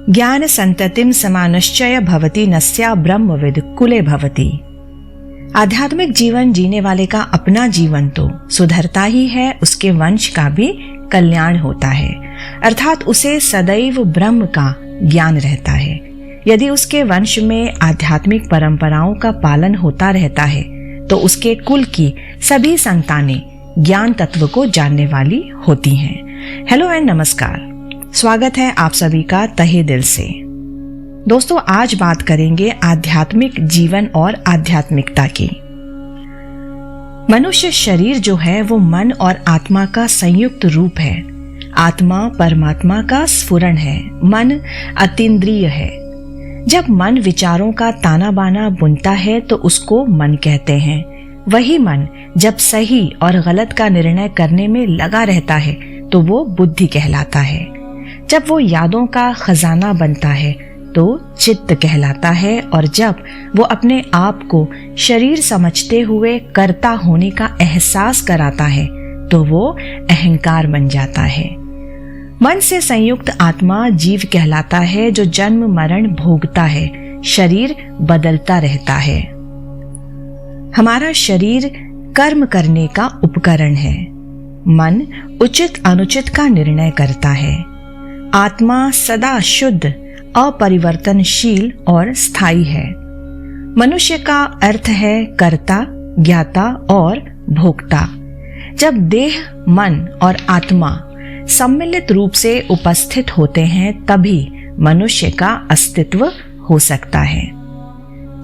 ज्ञान संततिम समानश्चय भवति नस्या ब्रह्मविद कुले भवति। आध्यात्मिक जीवन जीने वाले का अपना जीवन तो सुधरता ही है, उसके वंश का भी कल्याण होता है, अर्थात उसे सदैव ब्रह्म का ज्ञान रहता है। यदि उसके वंश में आध्यात्मिक परंपराओं का पालन होता रहता है तो उसके कुल की सभी संतानें ज्ञान तत्व को जानने वाली होती हैं। हेलो एंड नमस्कार, स्वागत है आप सभी का तहे दिल से। दोस्तों, आज बात करेंगे आध्यात्मिक जीवन और आध्यात्मिकता की। मनुष्य शरीर जो है वो मन और आत्मा का संयुक्त रूप है। आत्मा परमात्मा का स्फुरण है, मन अतीन्द्रिय है। जब मन विचारों का ताना बाना बुनता है तो उसको मन कहते हैं। वही मन जब सही और गलत का निर्णय करने में लगा रहता है तो वो बुद्धि कहलाता है। जब वो यादों का खजाना बनता है तो चित्त कहलाता है, और जब वो अपने आप को शरीर समझते हुए कर्ता होने का एहसास कराता है तो वो अहंकार बन जाता है। मन से संयुक्त आत्मा जीव कहलाता है, जो जन्म मरण भोगता है, शरीर बदलता रहता है। हमारा शरीर कर्म करने का उपकरण है। मन उचित अनुचित का निर्णय करता है। आत्मा सदा शुद्ध, अपरिवर्तनशील और स्थायी है। मनुष्य का अर्थ है कर्ता, ज्ञाता और भोक्ता। जब देह, मन और आत्मा सम्मिलित रूप से उपस्थित होते हैं तभी मनुष्य का अस्तित्व हो सकता है।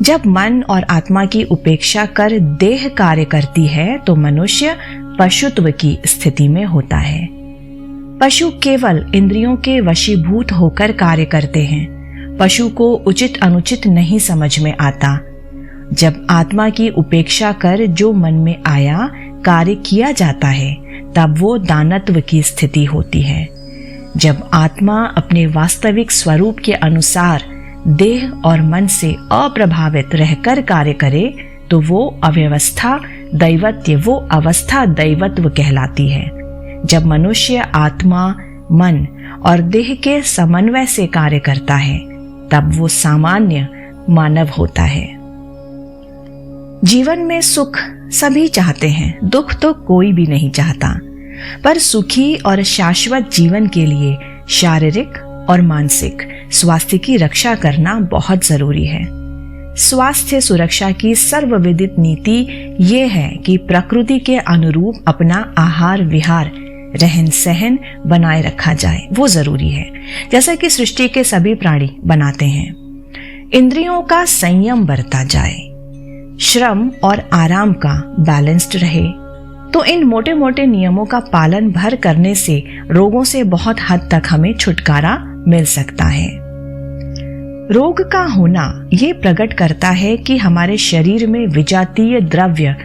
जब मन और आत्मा की उपेक्षा कर देह कार्य करती है तो मनुष्य पशुत्व की स्थिति में होता है। पशु केवल इंद्रियों के वशीभूत होकर कार्य करते हैं। पशु को उचित अनुचित नहीं समझ में आता। जब आत्मा की उपेक्षा कर जो मन में आया कार्य किया जाता है तब वो दानत्व की स्थिति होती है। जब आत्मा अपने वास्तविक स्वरूप के अनुसार देह और मन से अप्रभावित रहकर कार्य करे तो वो अवस्था दैवत्व कहलाती है। जब मनुष्य आत्मा, मन और देह के समन्वय से कार्य करता है तब वो सामान्य मानव होता है। जीवन में सुख सभी चाहते हैं, दुख तो कोई भी नहीं चाहता, पर सुखी और शाश्वत जीवन के लिए शारीरिक और मानसिक स्वास्थ्य की रक्षा करना बहुत जरूरी है। स्वास्थ्य सुरक्षा की सर्वविदित नीति ये है कि प्रकृति के अनुरूप अपना आहार विहार, रहन सहन बनाए रखा जाए, वो जरूरी है, जैसा कि सृष्टि के सभी प्राणी बनाते हैं। इंद्रियों का संयम बरता जाए, श्रम और आराम का बैलेंस्ड रहे, तो इन मोटे मोटे नियमों का पालन भर करने से रोगों से बहुत हद तक हमें छुटकारा मिल सकता है। रोग का होना ये प्रकट करता है कि हमारे शरीर में विजातीय द्रव्य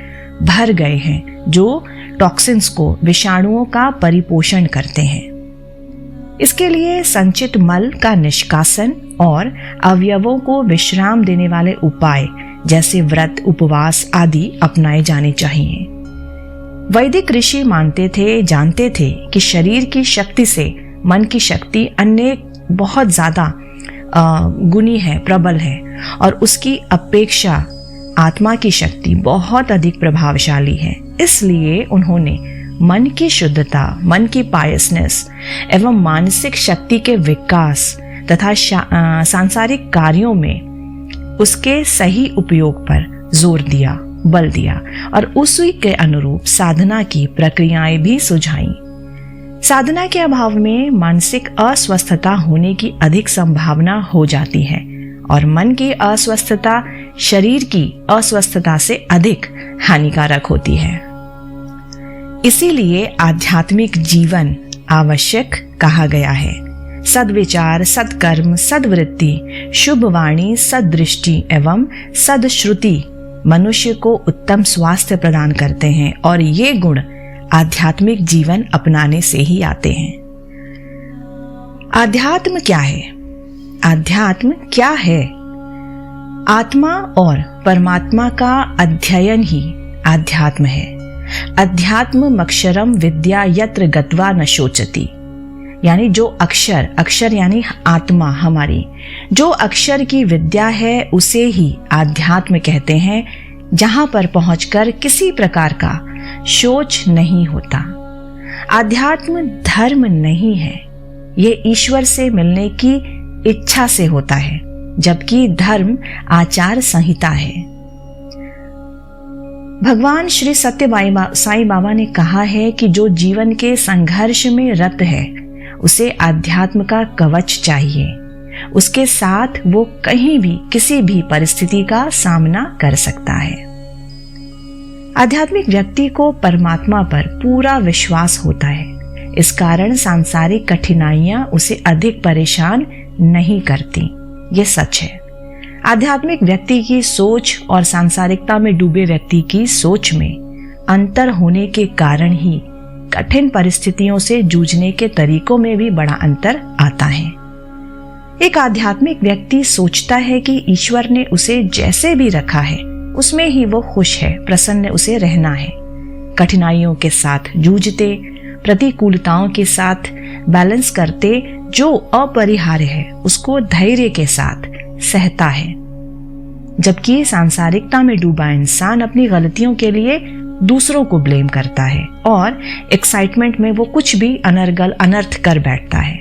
भर गए हैं जो टॉक्सिन्स को, विषाणुओं का परिपोषण करते हैं। इसके लिए संचित मल का निष्कासन और अवयवों को विश्राम देने वाले उपाय जैसे व्रत, उपवास आदि अपनाए जाने चाहिए। वैदिक ऋषि जानते थे कि शरीर की शक्ति से मन की शक्ति अनेक बहुत ज्यादा गुनी है, प्रबल है, और उसकी अपेक्षा आत्मा की शक्ति बहुत अधिक प्रभावशाली है। इसलिए उन्होंने मन की शुद्धता, मन की पायसनेस एवं मानसिक शक्ति के विकास तथा सांसारिक कार्यों में उसके सही उपयोग पर जोर दिया, बल दिया, और उसी के अनुरूप साधना की प्रक्रियाएं भी सुझाई। साधना के अभाव में मानसिक अस्वस्थता होने की अधिक संभावना हो जाती है, और मन की अस्वस्थता शरीर की अस्वस्थता से अधिक हानिकारक होती है। इसीलिए आध्यात्मिक जीवन आवश्यक कहा गया है। सद्विचार, सत्कर्म, सद्वृत्ति, शुभ वाणी, सद्दृष्टि एवं सद्श्रुति मनुष्य को उत्तम स्वास्थ्य प्रदान करते हैं, और ये गुण आध्यात्मिक जीवन अपनाने से ही आते हैं। अध्यात्म क्या है? अध्यात्म क्या है? आत्मा और परमात्मा का अध्ययन ही अध्यात्म है। अध्यात्म मक्षरम विद्या यत्र गत्वा न शोचति। यानी जो अक्षर, अक्षर यानी आत्मा हमारी, जो अक्षर की विद्या है उसे ही आध्यात्म कहते हैं, जहां पर पहुंचकर किसी प्रकार का शोच नहीं होता। आध्यात्म धर्म नहीं है, ये ईश्वर से मिलने की इच्छा से होता है, जबकि धर्म आचार संहिता है। भगवान श्री सत्य साईं बाबा ने कहा है कि जो जीवन के संघर्ष में रत है उसे आध्यात्म का कवच चाहिए, उसके साथ वो कहीं भी किसी भी परिस्थिति का सामना कर सकता है। आध्यात्मिक व्यक्ति को परमात्मा पर पूरा विश्वास होता है, इस कारण सांसारिक कठिनाइयां उसे अधिक परेशान नहीं करती, ये सच है। आध्यात्मिक व्यक्ति की सोच और सांसारिकता में डूबे व्यक्ति की सोच में अंतर होने के कारण ही कठिन परिस्थितियों से जूझने के तरीकों में भी बड़ा अंतर आता है। एक आध्यात्मिक व्यक्ति सोचता है कि ईश्वर ने उसे जैसे भी रखा है उसमें ही वो खुश है, प्रसन्न उसे रहना है। कठिनाइयों के साथ जूझते, प्रतिकूलताओं के साथ बैलेंस करते, जो अपरिहार्य है उसको धैर्य के साथ सहता है। जबकि सांसारिकता में डूबा इंसान अपनी गलतियों के लिए दूसरों को ब्लेम करता है और एक्साइटमेंट में वो कुछ भी अनर्गल अनर्थ कर बैठता है।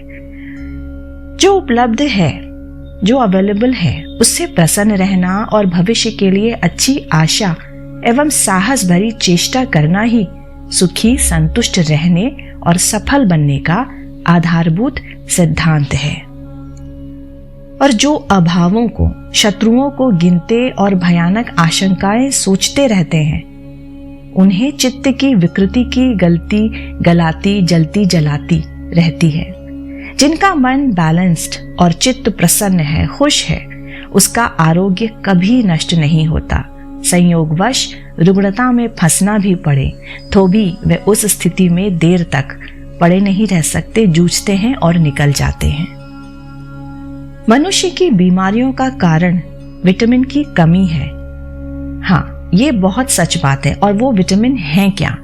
जो उपलब्ध है, जो अवेलेबल है, उससे प्रसन्न रहना और भविष्य के लिए अच्छी आशा एवं साहस भरी चेष्टा करना ही सुखी, संतुष्ट रहने और सफल बनने का आधारभूत सिद्धांत है। और जो अभावों को, शत्रुओं को गिनते और भयानक आशंकाएं सोचते रहते हैं, उन्हें चित्त की विकृति की गलाती जलती जलाती रहती है। जिनका मन बैलेंस्ड और चित्त प्रसन्न है, खुश है, उसका आरोग्य कभी नष्ट नहीं होता। संयोगवश रुग्णता में फंसना भी पड़े तो भी वे उस स्थिति में देर तक पड़े नहीं रह सकते, जूझते हैं और निकल जाते हैं। मनुष्य की बीमारियों का कारण विटामिन की कमी है। हाँ, ये बहुत सच बात है। और वो विटामिन हैं क्या?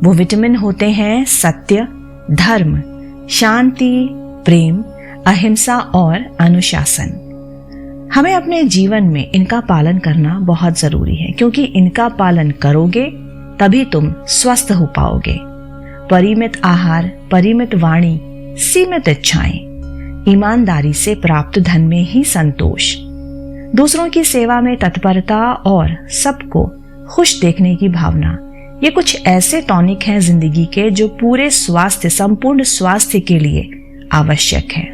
वो विटामिन होते हैं सत्य, धर्म, शांति, प्रेम, अहिंसा और अनुशासन। हमें अपने जीवन में इनका पालन करना बहुत जरूरी है, क्योंकि इनका पालन करोगे तभी तुम स्वस्थ हो पाओगे। परिमित आहार, परिमित वाणी, सीमित इच्छाएं, ईमानदारी से प्राप्त धन में ही संतोष, दूसरों की सेवा में तत्परता और सबको खुश देखने की भावना, ये कुछ ऐसे टॉनिक हैं जिंदगी के जो पूरे स्वास्थ्य, संपूर्ण स्वास्थ्य के लिए आवश्यक है।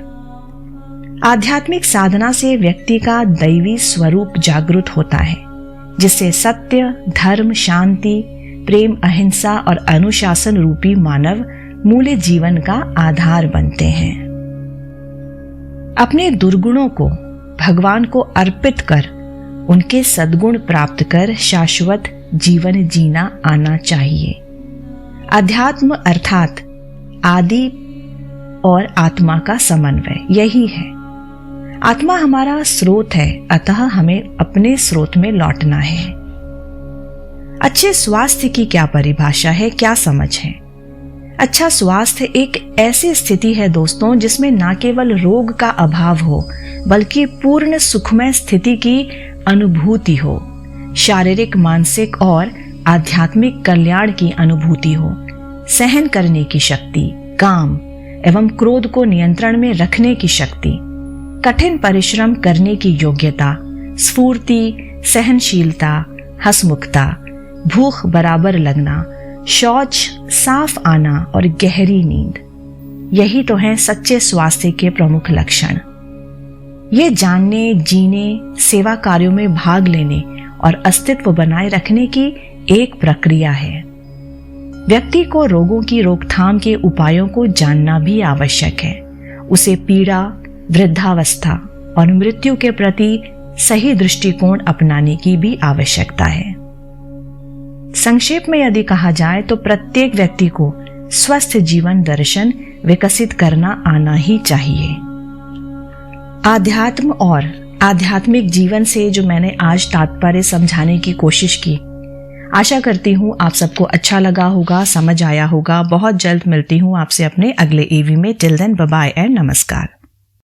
आध्यात्मिक साधना से व्यक्ति का दैवी स्वरूप जागृत होता है, जिससे सत्य, धर्म, शांति, प्रेम, अहिंसा और अनुशासन रूपी मानव मूल्य जीवन का आधार बनते हैं। अपने दुर्गुणों को भगवान को अर्पित कर उनके सद्गुण प्राप्त कर शाश्वत जीवन जीना आना चाहिए। अध्यात्म अर्थात आदि और आत्मा का समन्वय, यही है। आत्मा हमारा स्रोत है, अतः हमें अपने स्रोत में लौटना है। अच्छे स्वास्थ्य की क्या परिभाषा है, क्या समझ है? अच्छा स्वास्थ्य एक ऐसी स्थिति है दोस्तों, जिसमें न केवल रोग का अभाव हो बल्कि पूर्ण सुखमय स्थिति की अनुभूति हो, शारीरिक, मानसिक और आध्यात्मिक कल्याण की अनुभूति हो, सहन करने की शक्ति, काम एवं क्रोध को नियंत्रण में रखने की शक्ति, कठिन परिश्रम करने की योग्यता, स्फूर्ति, सहनशीलता, हंसमुखता, भूख बराबर लगना, शौच साफ आना और गहरी नींद, यही तो है सच्चे स्वास्थ्य के प्रमुख लक्षण। ये जानने, जीने, सेवा कार्यों में भाग लेने और अस्तित्व बनाए रखने की एक प्रक्रिया है। व्यक्ति को रोगों की रोकथाम के उपायों को जानना भी आवश्यक है। उसे पीड़ा, वृद्धावस्था और मृत्यु के प्रति सही दृष्टिकोण अपनाने की भी आवश्यकता है। संक्षेप में यदि कहा जाए तो प्रत्येक व्यक्ति को स्वस्थ जीवन दर्शन विकसित करना आना ही चाहिए। आध्यात्म और आध्यात्मिक जीवन से जो मैंने आज तात्पर्य समझाने की कोशिश की, आशा करती हूँ आप सबको अच्छा लगा होगा, समझ आया होगा। बहुत जल्द मिलती हूँ आपसे अपने अगले AV में। Till then bye bye and नमस्कार।